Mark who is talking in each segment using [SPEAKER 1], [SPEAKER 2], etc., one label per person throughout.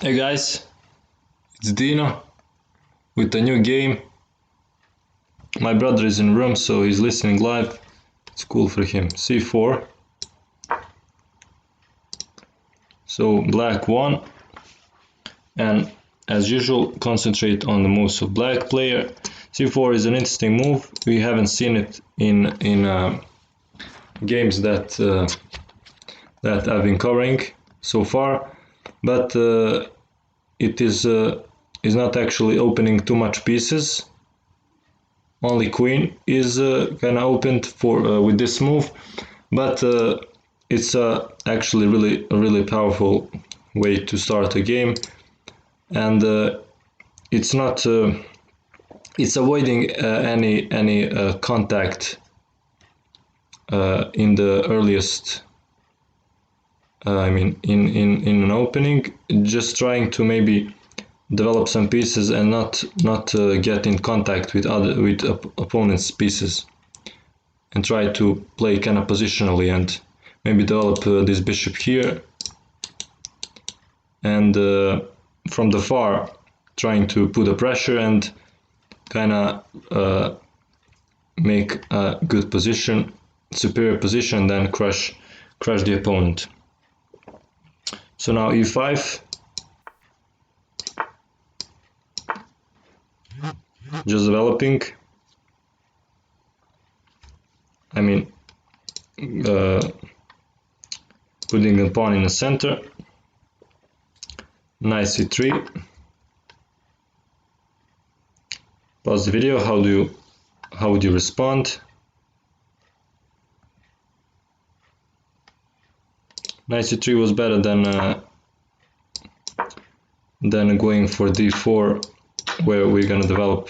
[SPEAKER 1] Hey guys, it's Dino with a new game. My brother is in the room, so he's listening live. It's cool for him. C4. So black won, and as usual, concentrate on the moves of black player. C4 is an interesting move. We haven't seen it in games that I've been covering so far, but it is not actually opening too much pieces. Only queen is kind of opened for with this move, but it's actually a really powerful way to start a game, and it's not it's avoiding any contact in the earliest. I mean, in an opening, just trying to maybe develop some pieces and not get in contact with opponents' pieces, and try to play kind of positionally and maybe develop this bishop here, and from the far trying to put a pressure and kind of make a good position, superior position, then crush the opponent. So now e5, just developing. I mean, putting the pawn in the center. Knight c3. Pause the video. How would you respond? Knight c3 was better than going for d4, where we're gonna develop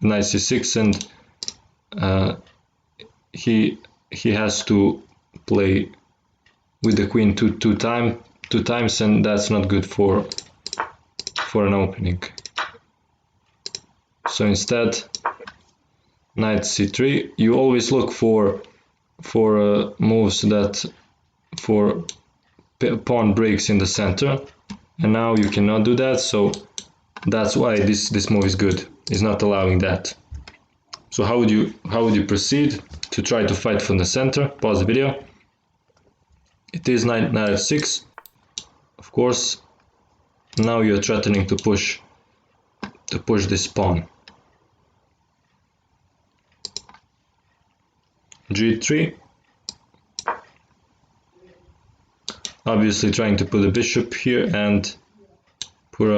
[SPEAKER 1] knight c6, and he has to play with the queen two times, and that's not good for an opening. So instead, knight c3. You always look for moves that for pawn breaks in the center, and now you cannot do that, so that's why this move is good. It's not allowing that. So how would you proceed to try to fight from the center? Pause the video. It is knight f6. Of course, now you're threatening to push this pawn. g3. Obviously trying to put a bishop here and put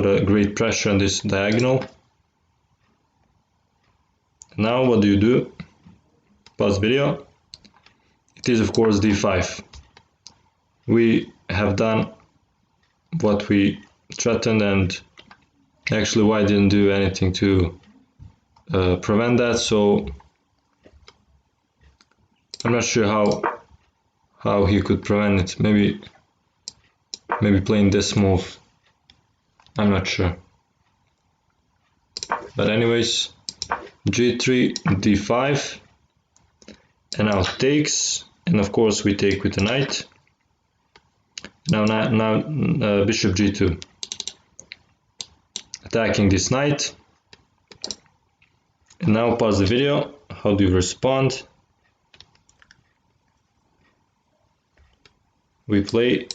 [SPEAKER 1] a great pressure on this diagonal. Now what do? Pause video. It is of course d5. We have done what we threatened, and actually white didn't do anything to prevent that, so I'm not sure how he could prevent it. Maybe playing this move. I'm not sure. But anyways, g3, d5, and now takes, and of course we take with the knight. Now bishop g2, attacking this knight. And now pause the video. How do you respond? We play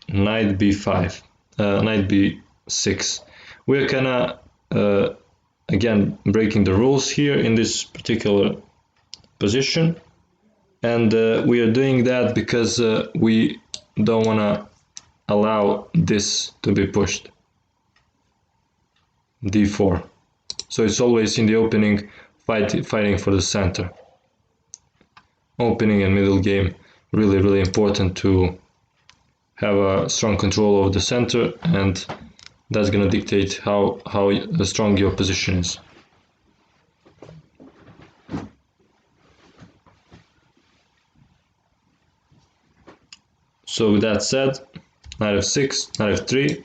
[SPEAKER 1] knight b5, knight b6. We're kind of again breaking the rules here in this particular position, and we are doing that because we don't want to allow this to be pushed. d4. So it's always in the opening fighting for the center. Opening and middle game, really important to have a strong control over the center, and that's going to dictate how strong your position is. So with that said, knight f6, knight f3,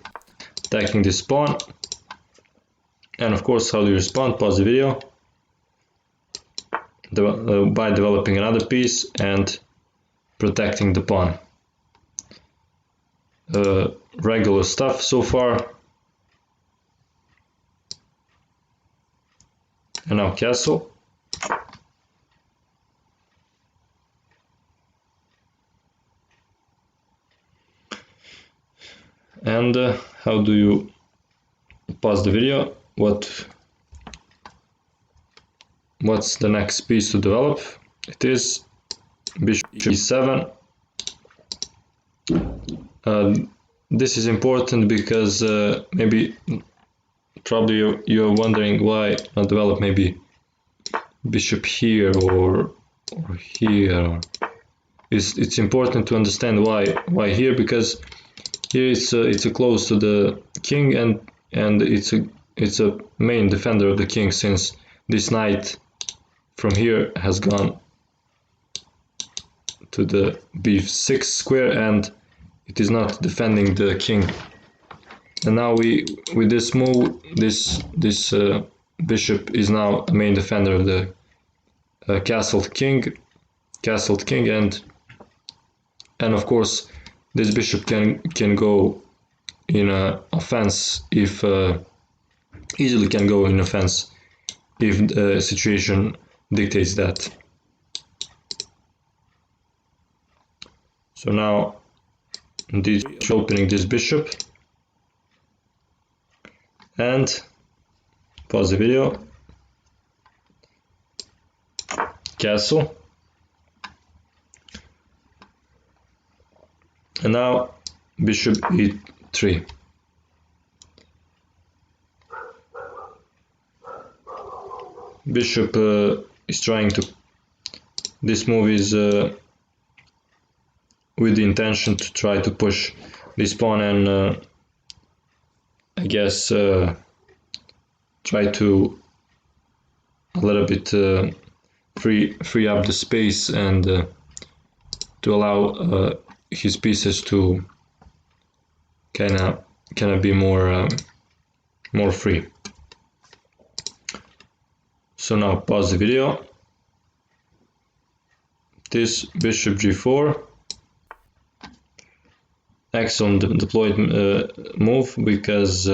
[SPEAKER 1] attacking this pawn. And of course, how do you respond? Pause the video. By developing another piece and protecting the pawn. regular stuff so far. And now castle. And how do you pause the video? What's the next piece to develop? It is bishop e7. This is important because probably you're wondering why not develop maybe bishop here or here. It's important to understand why here, because here it's a close to the king, and it's a main defender of the king, since this knight from here has gone to the b6 square and it is not defending the king. And now with this move, this bishop is now a main defender of the castled king, and of course this bishop can go in offense if easily can go in offense if the situation dictates that. So now this opening this bishop, and pause the video, castle, and now bishop e3. Bishop is trying to, this move is with the intention to try to push this pawn and I guess try to a little bit free up the space and to allow his pieces to kind of be more free. So now pause the video. This bishop g4, excellent deployed move, because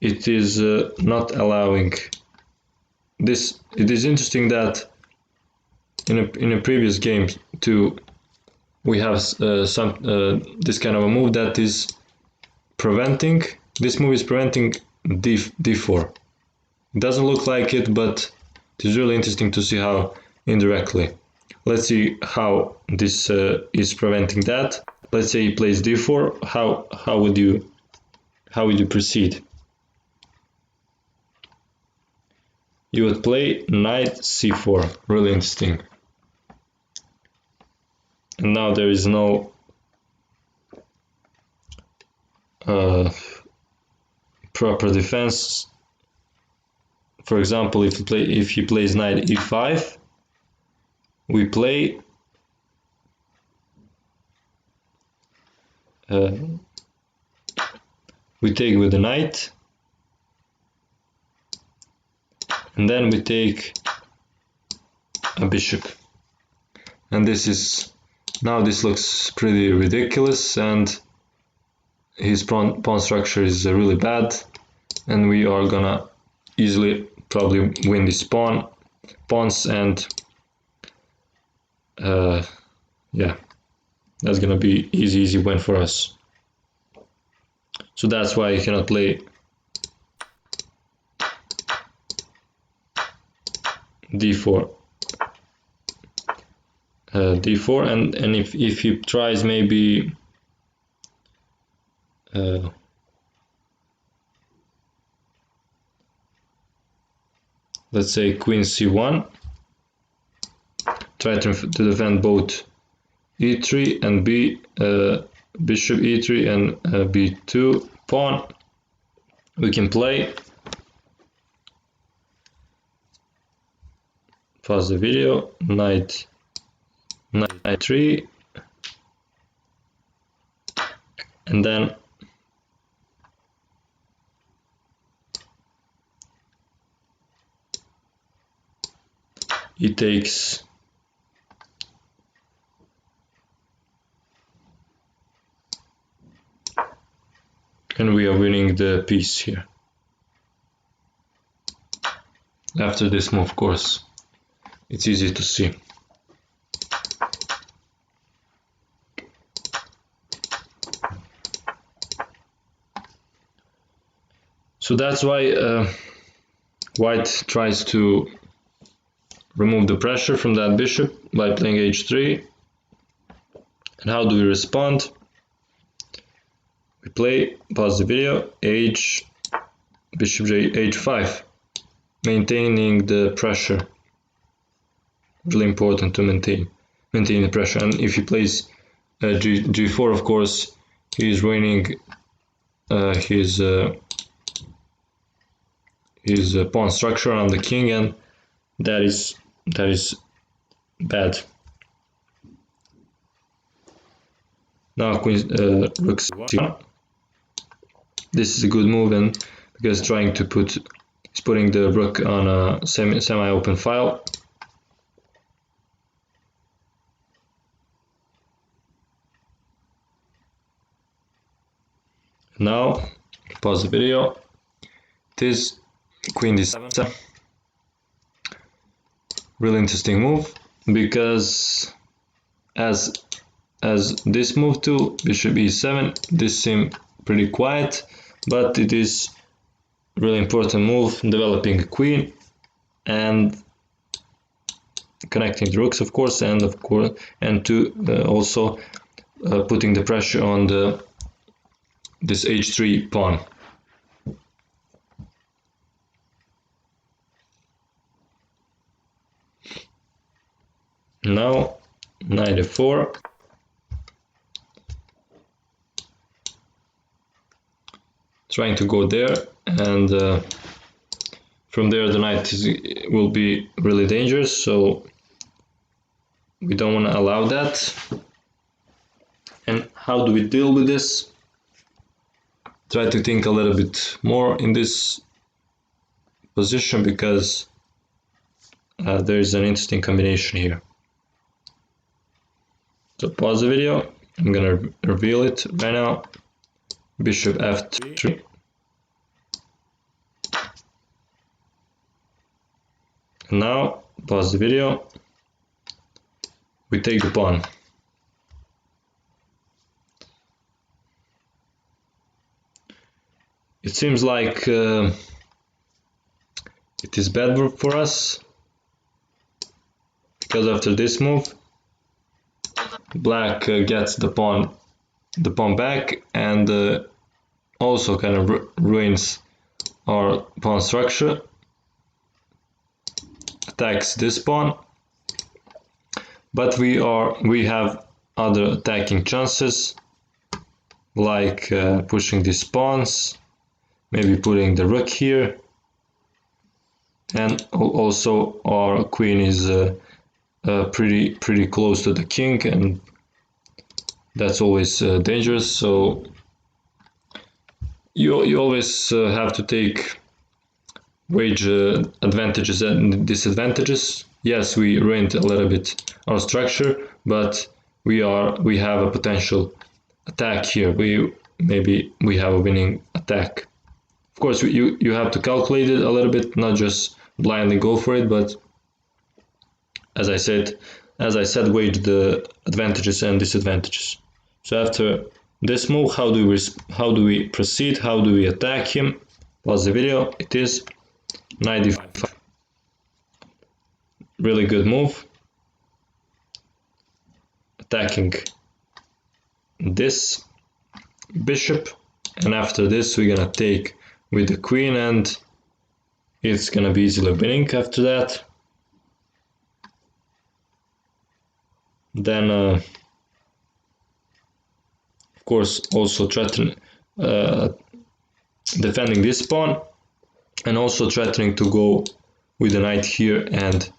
[SPEAKER 1] it is not allowing this. It is interesting that in a previous game too we have this kind of a move that is preventing, this move is preventing d4. It doesn't look like it, but it is really interesting to see how indirectly. Let's see how this is preventing that. Let's say he plays d4. How would you proceed? You would play knight c4. Really interesting. And now there is no proper defense. For example, if he plays knight e5, we play we take with the knight, and then we take a bishop, and this looks pretty ridiculous, and his pawn structure is really bad, and we are gonna easily probably win these pawns, and yeah, that's gonna be easy win for us. So that's why you cannot play d4, and if he tries maybe let's say queen c1, try to defend both e3 and bishop e3 and b2 pawn, we can play. Pause the video. Knight 3, and then he takes and we are winning the piece here. After this move, of course, it's easy to see. So that's why White tries to remove the pressure from that bishop by playing h3. And how do we respond? We play, pause the video, bishop h5, maintaining the pressure. Really important to maintain the pressure. And if he plays g4, of course, he is ruining his pawn structure on the king, and that is bad. Now queen rook c1. This is a good move, and because trying to putting the rook on a semi-open file. Now pause the video. It is queen d7. Really interesting move, because as this move to bishop e7, this seems pretty quiet, but it is really important move, developing a queen and connecting the rooks, of course, and to also putting the pressure on this h3 pawn. Now knight f4. Trying to go there, and from there the knight will be really dangerous, so we don't want to allow that. And how do we deal with this? Try to think a little bit more in this position, because there is an interesting combination here. So pause the video. I'm gonna reveal it right now. Bishop f3. And now pause the video. We take the pawn. It seems like it is bad for us, because after this move, black gets the pawn back, and also kind of ruins our pawn structure, attacks this pawn, but we have other attacking chances, like pushing these pawns, maybe putting the rook here, and also our queen is pretty close to the king, and that's always dangerous. So you always have to wage advantages and disadvantages. Yes, we ruined a little bit our structure, but we have a potential attack here. Maybe we have a winning attack. Of course, you have to calculate it a little bit, not just blindly go for it, but as I said, wage the advantages and disadvantages. So after this move, how do we proceed? How do we attack him? Pause the video. It is knight d5. Really good move. Attacking this bishop, and after this we're gonna take with the queen, and it's gonna be easily winning after that. Then of course also threaten defending this pawn, and also threatening to go with the knight here and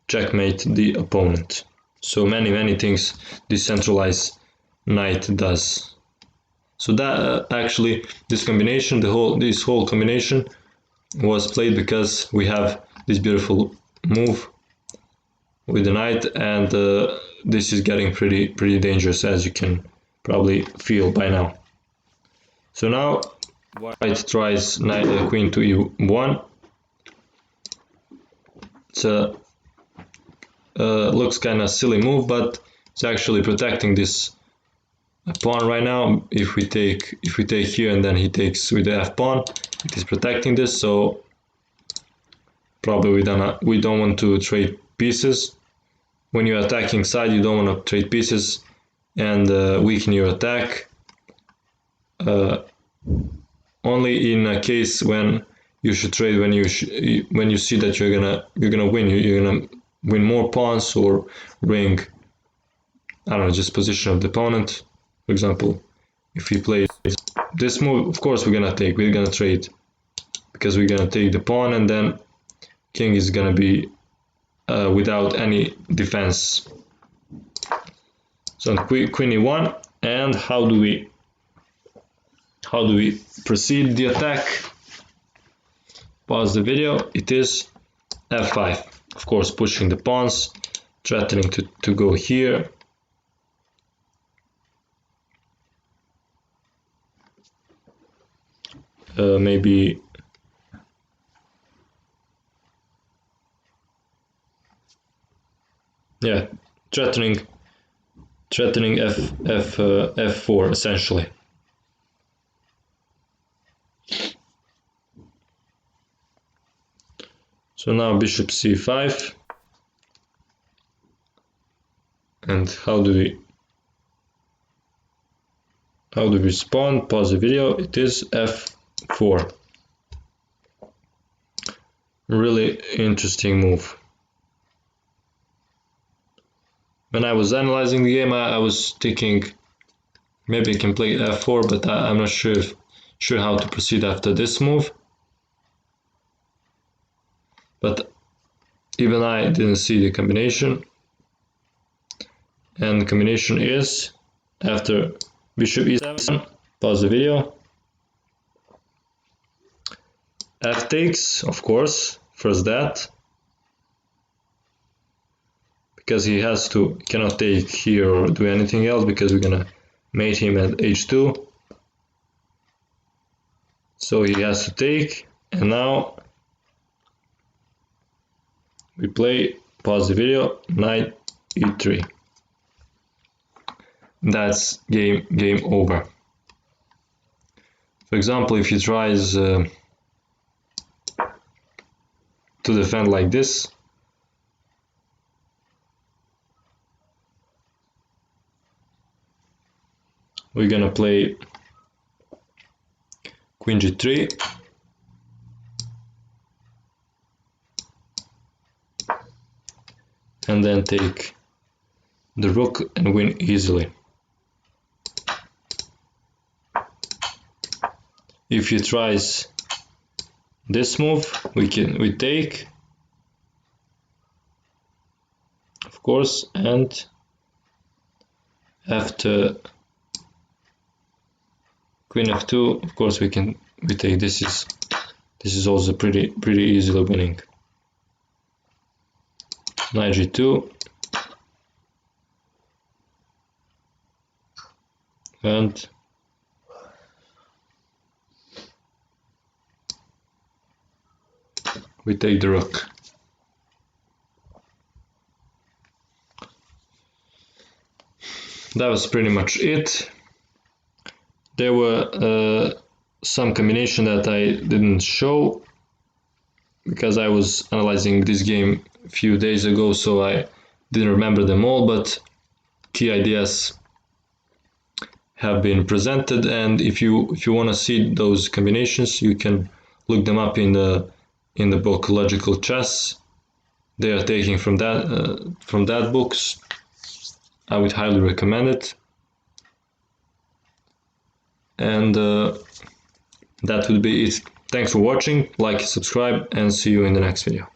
[SPEAKER 1] checkmate the opponent. So many things this centralized knight does. So that actually this combination, this whole combination was played because we have this beautiful move with the knight, and this is getting pretty dangerous, as you can probably feel by now. So now white tries queen to e1. So looks kind of silly move, but it's actually protecting this pawn right now. If we take here and then he takes with the f pawn, it is protecting this. So probably we don't want to trade pieces. When you're attacking side, you don't want to trade pieces and weaken your attack. Only in a case when you should trade, when you see that you're gonna win, you're gonna win more pawns or ring, I don't know, just position of the opponent. For example, if he plays this move, of course we're gonna trade, because we're gonna take the pawn and then king is gonna be without any defense. So queen e1, and how do we proceed the attack? Pause the video. It is f5. Of course, pushing the pawns, threatening to go here. Maybe yeah, threatening f4 essentially. So now bishop c5, and how do we respond? Pause the video. It is f4. Really interesting move. When I was analyzing the game, I was thinking maybe I can play f4, but I'm not sure how to proceed after this move. But even I didn't see the combination. And the combination is after bishop e7, pause the video, f takes, of course, first that, because he cannot take here or do anything else, because we're gonna mate him at h2. So he has to take, and now we play, pause the video, knight e3. That's game over. For example, if he tries to defend like this, we're gonna play queen g3, and then take the rook and win easily. If he tries this move, we take, of course, and after queen f2, of course we take. This is also pretty easily winning. Knight g2, and we take the rook. That was pretty much it. There were some combination that I didn't show because I was analyzing this game a few days ago, so I didn't remember them all, but key ideas have been presented, and if you want to see those combinations, you can look them up in the book Logical Chess. They are taken from that books. I would highly recommend it. And that would be it. Thanks for watching, like, subscribe, and see you in the next video.